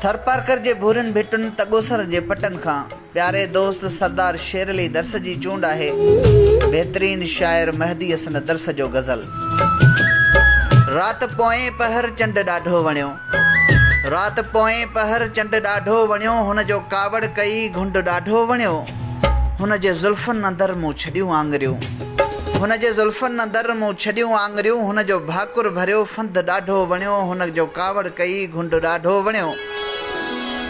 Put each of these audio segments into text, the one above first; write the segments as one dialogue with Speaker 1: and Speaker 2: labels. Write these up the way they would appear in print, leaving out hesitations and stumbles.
Speaker 1: थरपारकर जे भूरन भिटुन तगोसर जे पटन खां प्यारे दोस्त सरदार शेर अली दर्स जी चूंड आहे। बेहतरीन शायर महदी हसन दर्स जो गज़ल। रात पोएं पहर चंड ॾाढो वणियो, रात पोएं पहर चंड ॾाढो वणियो, हुन जो कावड़ कई घुंड ॾाढो वणियो, हुन जे ज़ुल्फ़नि अंदरि मूं छॾियूं आङरियूं, हुन जे ज़ुल्फ़नि अंदरि मूं छॾियूं आङरियूं, हुन जो भाकुर भरियो फंद ॾाढो वणियो, हुन जो कावड़ कई घुंड ॾाढो वणियो,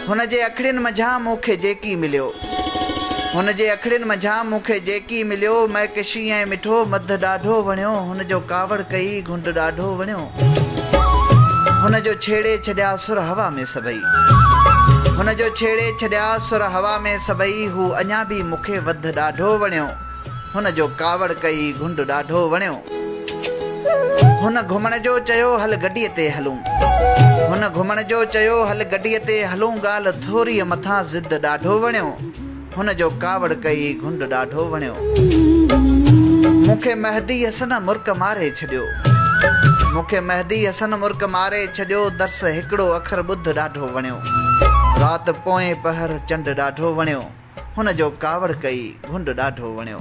Speaker 1: हुन जे अखिड़ियुनि मंझां मूंखे जेकी मिलियो, हुन जे अखिड़ियुनि मंझां मूंखे जेकी मिलियो, महकशी ऐं मिठो मध ॾाढो वणियो, हुन जो कावड़ कई घुंड ॾाढो वणियो, हुन जो छेड़े छॾिया सुर हवा में सभई, हुन जो छेड़े छॾिया सुर हवा में सभई, हू अञा बि मूंखे वध ॾाढो वणियो, हुन जो कावड़ कई घुंड ॾाढो वणियो। हुन घुमण जो चयो हल गॾीअ ते हलूं, हुन घुमण जो चयो हल गॾीअ ते हलूं, ॻाल्हि थोरी मथां ज़िद ॾाढो वणियो, हुन जो कावड़ कई घुंड ॾाढो वणियो। मूंखे महदी हसन मुर्क मारे छॾियो, मूंखे महदी हसन मुर्क मारे छॾियो, दर्स हिकिड़ो अखर ॿुध ॾाढो वणियो, रात पोएं पहर चंड ॾाढो वणियो, हुन जो कावड़ कई घुंड ॾाढो वणियो।